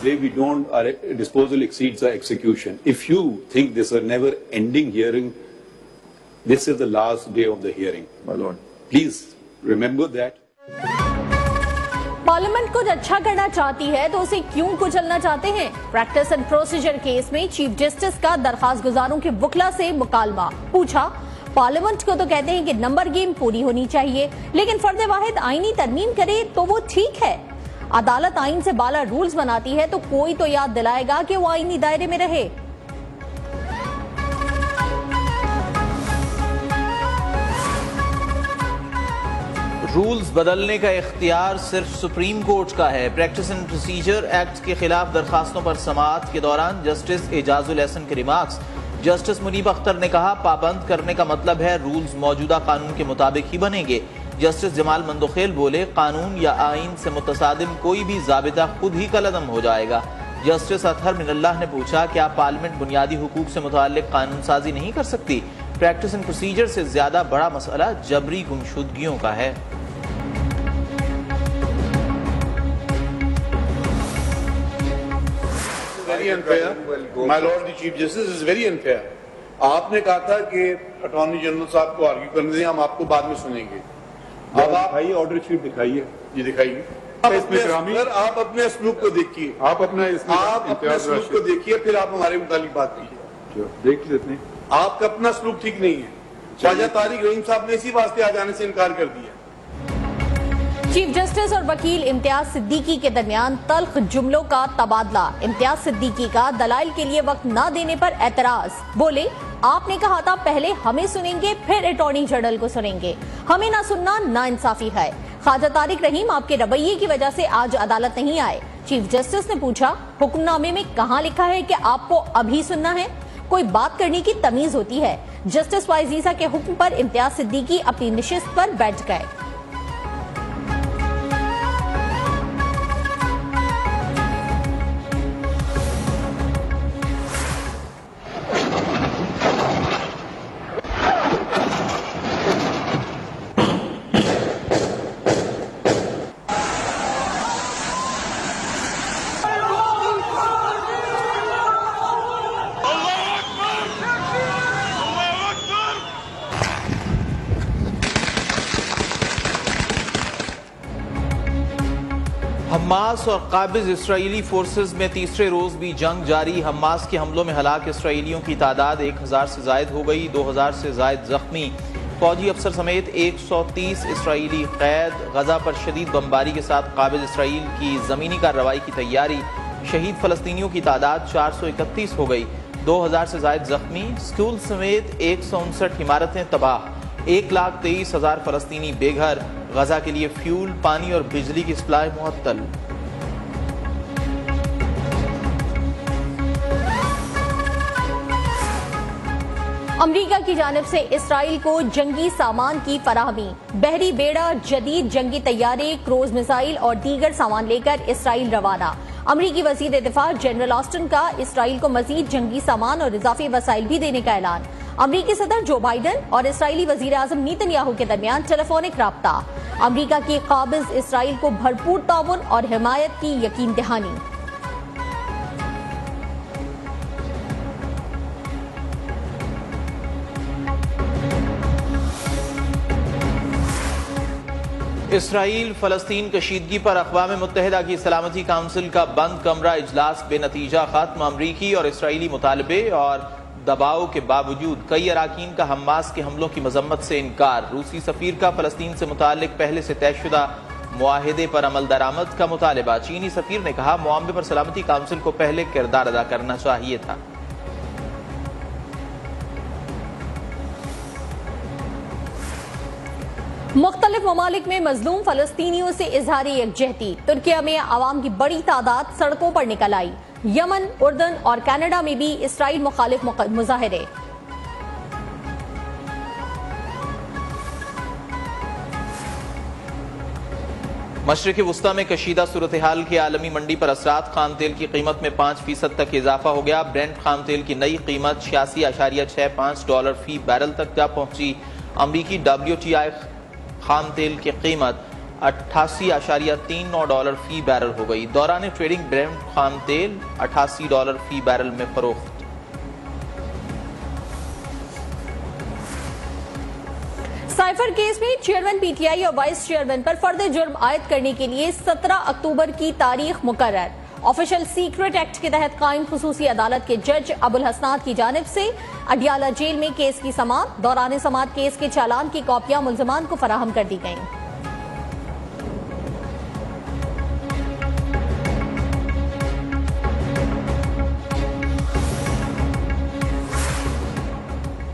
way we don't, our disposal exceeds our execution. If you think this is a never-ending hearing, this is the last day of the hearing. My lord. Please remember that. Parliament कुछ अच्छा करना चाहती है तो उसे क्यों कुचलना चाहते हैं? प्रैक्टिस एंड प्रोसीजर केस में चीफ जस्टिस का दरखास्त गुजारों के वकला से मुकालमा। पूछा, पार्लियामेंट को तो कहते हैं कि नंबर गेम पूरी होनी चाहिए, लेकिन फर्द वाहिद आईनी तरमीम करे तो वो ठीक है। अदालत आइन से बाला रूल्स बनाती है तो कोई तो याद दिलाएगा कि वो आईनी दायरे में रहे। रूल्स बदलने का इख्तियार सिर्फ सुप्रीम कोर्ट का है। प्रैक्टिस एंड प्रोसीजर एक्ट के खिलाफ दरखास्तों पर समाअत के दौरान जस्टिस एजाजुल एहसन के रिमार्क्स। जस्टिस मुनीब अख्तर ने कहा, पाबंद करने का मतलब है रूल्स मौजूदा कानून के मुताबिक ही बनेंगे। जस्टिस जमाल मंदोखेल बोले, कानून या आइन से मुतसादिम कोई भी ज़ाबिता खुद ही कलअदम हो जाएगा। जस्टिस अतहर मिनल्लाह ने पूछा, क्या पार्लियामेंट बुनियादी हुकूक से मुताल्लिक कानून साजी नहीं कर सकती? प्रैक्टिस एंड प्रोसीजर से ज्यादा बड़ा मसला जबरी गुमशुदगियों का है। Very unfair. My Lord the Chief Justice is very unfair. आपने कहा था कि अटॉर्नी जनरल साहब को आर्ग्यू करने दें, हम आपको बाद में सुनेंगे। अब आप दिखाइए, ऑर्डर शीट दिखाइए। जी दिखाइए। आप अपने असलूब को देखिए, आप अपने असलूब को देखिए, फिर आप हमारे मुतालिक बात कीजिए। देख लेते हैं। आपका अपना असलूब ठीक नहीं है। ख्वाजा तारिक रहीम साहब ने इसी वास्ते आ जाने से इनकार कर दिया। चीफ जस्टिस और वकील इम्तियाज सिद्दीकी के दरमियान तल्ख जुमलों का तबादला। इम्तियाज सिद्दीकी का दलाइल के लिए वक्त न देने पर एतराज। बोले, आपने कहा था पहले हमें सुनेंगे फिर अटॉर्नी जनरल को सुनेंगे, हमें ना सुनना नाइंसाफी है। ख्वाजा तारिक रहीम आपके रवैये की वजह से आज अदालत नहीं आए। चीफ जस्टिस ने पूछा, हुक्मनामे में कहाँ लिखा है कि आपको अभी सुनना है? कोई बात करने की तमीज होती है। जस्टिस वाइजीसा के हुक्म पर इम्तियाज सिद्दीकी अपनी नशिस्त पर बैठ गए। हमास और काबिज इसराइली फोर्सेज में तीसरे रोज भी जंग जारी। हमास के हमलों में हलाक इसराइलियों की तादाद 1000 से जायद हो गई, 2000 से जायद जख्मी। फौजी अफसर समेत 130 इसराइली कैद। गजा पर शदीद बमबारी के साथ काबिज इसराइल की जमीनी कार्रवाई की तैयारी। शहीद फलस्तीनियों की तादाद 431 हो गई, 2000 से जायद जख्मी। स्कूल समेत 159 इमारतें तबाह, 1,23,000 फलस्तीनी बेघर। गजा के लिए फ्यूल, पानी और बिजली की सप्लाई मुअत्तल। अमरीका की जानिब से इसराइल को जंगी सामान की फराहमी। बहरी बेड़ा, जदीद जंगी तैयारे, क्रूज मिसाइल और दीगर सामान लेकर इसराइल रवाना। अमरीकी वजीर दिफा जनरल ऑस्टिन का इसराइल को मजीद जंगी सामान और इजाफी वसाइल भी देने का ऐलान। अमरीकी सदर जो बाइडन और इसराइली वजीर आजम नेतन्याहू के दरमियान टेलीफोनिक राब्ता। अमरीका की काबिज इसराइल को भरपूर ताउन और हिमायत की यकीन दहानी। इसराइल फलस्तीन कशीदगी पर अक़वाम मुत्तहिदा की सलामती काउंसिल का बंद कमरा इजलास बेनतीजा खत्म। अमरीकी और इसराइली मुतालबे और दबाव के बावजूद कई अराकीन का हमास के हमलों की मजम्मत से इनकार। रूसी सफीर का फलस्तीन से मुताल्लिक पहले से तयशुदा मुआहिदे पर अमल दरामद का मुतालबा। चीनी सफीर ने कहा, मुआमले पर सलामती काउंसिल को पहले किरदार अदा करना चाहिए था। मुख्तलिफ ममालिक में मजलूम फलस्तीनियों से इजहारी यकजहती। तुर्किया में आवाम की बड़ी तादाद सड़कों पर निकल आई। यमन, उर्दन और कनाडा में भी इसराइल मुखालिफ मुजाहिरे। मशरिक़ वुस्ता में कशीदा सूरत हाल की आलमी मंडी पर असरात। खाम तेल की कीमत में 5% तक इजाफा हो गया। ब्रेंट खाम तेल की नई कीमत $86.65 फी बैरल तक जा पहुंची। अमरीकी WTI खाम तेल की कीमत $88.39 फी बैरल हो गई। दौरान ट्रेडिंग ब्रेंट खाम तेल $88 फी बैरल में फरोख्त। साइफर केस में चेयरमैन पीटीआई और वाइस चेयरमैन पर फर्द जुर्म आयद करने के लिए 17 अक्टूबर की तारीख मुकर्रर। ऑफिशियल सीक्रेट एक्ट के तहत कायम खुसूसी अदालत के जज अबुल हसनात की जानिब से अडियाला जेल में केस की समाअत। दौरान समाअत केस के चालान की कॉपियां मुल्जिमान को फराहम कर दी गईं।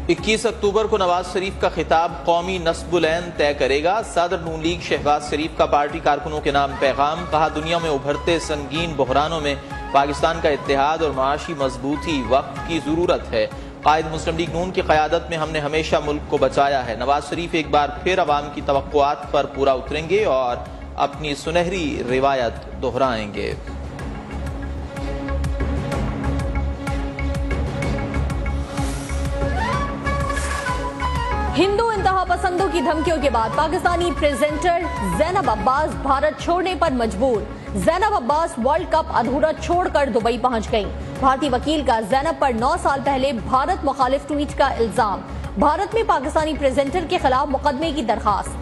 इक्कीस अक्टूबर को नवाज शरीफ का खिताब कौमी नस्बुल-ऐन तय करेगा। सदर नून लीग शहबाज शरीफ का पार्टी कारकुनों के नाम पैगाम। कहा, दुनिया में उभरते संगीन बहरानों में पाकिस्तान का इत्तेहाद और माशी मजबूती वक्त की जरूरत है। कायद मुस्लिम लीग नून की क़यादत में हमने हमेशा मुल्क को बचाया है। नवाज शरीफ एक बार फिर अवाम की तवक्कुआत पर पूरा उतरेंगे और अपनी सुनहरी रिवायत दोहराएंगे। हिंदू इंतहा पसंदों की धमकियों के बाद पाकिस्तानी प्रेजेंटर ज़ैनब अब्बास भारत छोड़ने पर मजबूर। ज़ैनब अब्बास वर्ल्ड कप अधूरा छोड़कर दुबई पहुंच गईं। भारतीय वकील का ज़ैनब पर 9 साल पहले भारत मुखालिफ ट्वीट का इल्जाम। भारत में पाकिस्तानी प्रेजेंटर के खिलाफ मुकदमे की दरखास्त।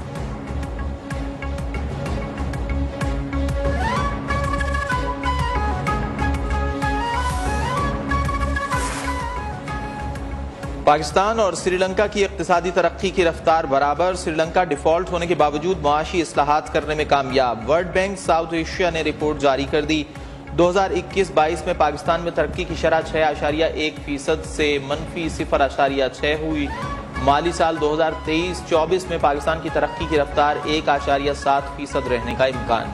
पाकिस्तान और श्रीलंका की इक्तिसादी तरक्की की रफ्तार बराबर। श्रीलंका डिफॉल्ट होने के बावजूद मुआशी इस्लाहात करने में कामयाब। वर्ल्ड बैंक साउथ एशिया ने रिपोर्ट जारी कर दी। 2021-22 में पाकिस्तान में तरक्की की शरह 6.1% से मनफी 0.6 हुई। माली साल 2023-24 में पाकिस्तान की तरक्की की रफ्तार 1.7% रहने का इम्कान।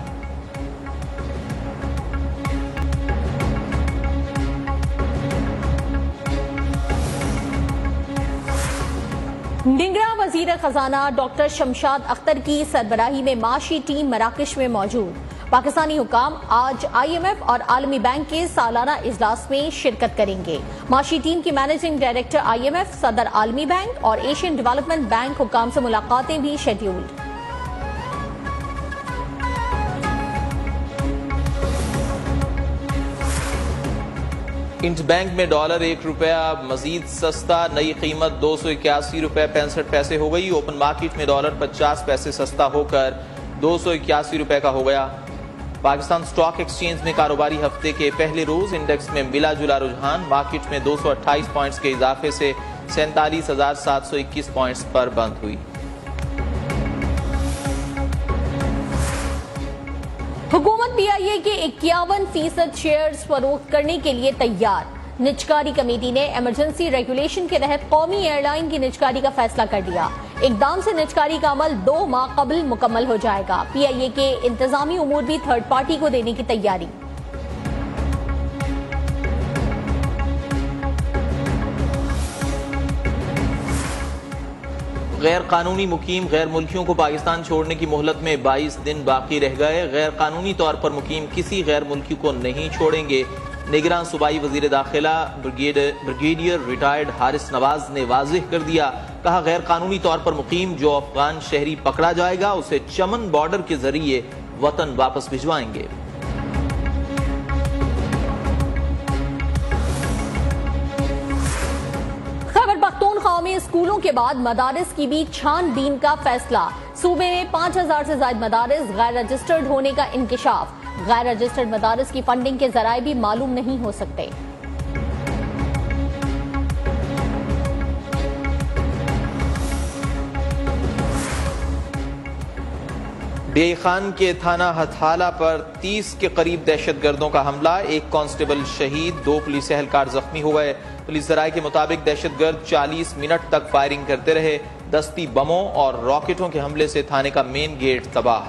निगरान वजीर खजाना डॉक्टर शमशाद अख्तर की सरबराही में माशी टीम मराकश में मौजूद। पाकिस्तानी हुकाम आज IMF और आलमी बैंक के सालाना इजलास में शिरकत करेंगे। माशी टीम की मैनेजिंग डायरेक्टर IMF, सदर आलमी बैंक और एशियन डेवलपमेंट बैंक हुकाम से मुलाकातें भी शेड्यूल्ड। इंट बैंक में डॉलर $1 मजीद सस्ता। नई कीमत $281.65 हो गई। ओपन मार्केट में डॉलर 50 पैसे सस्ता होकर $281 का हो गया। पाकिस्तान स्टॉक एक्सचेंज में कारोबारी हफ्ते के पहले रोज इंडेक्स में मिला जुला रुझान। मार्केट में 228 पॉइंट्स के इजाफे से 47,721 पॉइंट्स पर बंद हुई। हुकूमत PIA के 51% शेयर्स फरोख्त करने के लिए तैयार। निजकारी कमेटी ने इमरजेंसी रेगुलेशन के तहत कौमी एयरलाइन की निजकारी का फैसला कर दिया। इकदाम से निजकारी का अमल 2 माह कबल मुकम्मल हो जाएगा। PIA के इंतजामी उमूर भी थर्ड पार्टी को देने की तैयारी। गैर कानूनी मुकीम गैर मुल्कियों को पाकिस्तान छोड़ने की मोहलत में 22 दिन बाकी रह गए। गैर कानूनी तौर पर मुकीम किसी गैर मुल्की को नहीं छोड़ेंगे। निगरान सूबाई वजीर दाखिला ब्रिगेडियर रिटायर्ड हारिस नवाज ने वाज़ेह कर दिया। कहा, गैर कानूनी तौर पर मुकीम जो अफगान शहरी पकड़ा जाएगा उसे चमन बॉर्डर के जरिए वतन वापस भिजवाएंगे। में स्कूलों के बाद मदारिस की भी छानबीन का फैसला। सूबे में 5000 से ज्यादा मदारिस गैर रजिस्टर्ड होने का इंकिशाफ। गैर रजिस्टर्ड मदारिस की फंडिंग के जराए भी मालूम नहीं हो सकते। डे खान के थाना हथाला पर 30 के करीब दहशतगर्दों का हमला। एक कांस्टेबल शहीद, 2 पुलिस एहलकार जख्मी हो गए। पुलिस जराये के मुताबिक दहशतगर्द 40 मिनट तक फायरिंग करते रहे। दस्ती बमों और रॉकेटों के हमले से थाने का मेन गेट तबाह।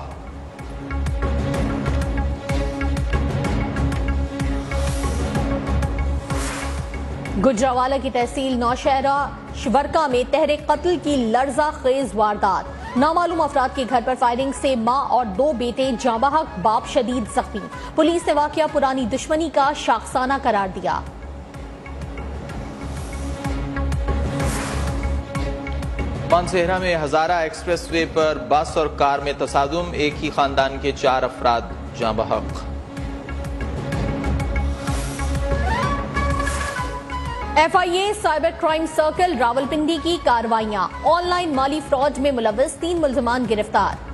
गुजरावाला की तहसील नौशहरा शवरका में तहरे कत्ल की लर्जा खेज वारदात। नामालूम अफराद के घर पर फायरिंग से मां और 2 बेटे जाँ बहक, बाप शदीद जख्मी। पुलिस ने वाकया पुरानी दुश्मनी का शाखसाना करार दिया। मानसेहरा में हजारा एक्सप्रेस वे पर बस और कार में तसादुम, एक ही खानदान के 4 अफराद जाँ बहक। FIA cyber crime circle Rawalpindi की कार्रवाइयां, ऑनलाइन माली फ्रॉड में मुलव्वस 3 मुल्जिमान गिरफ्तार।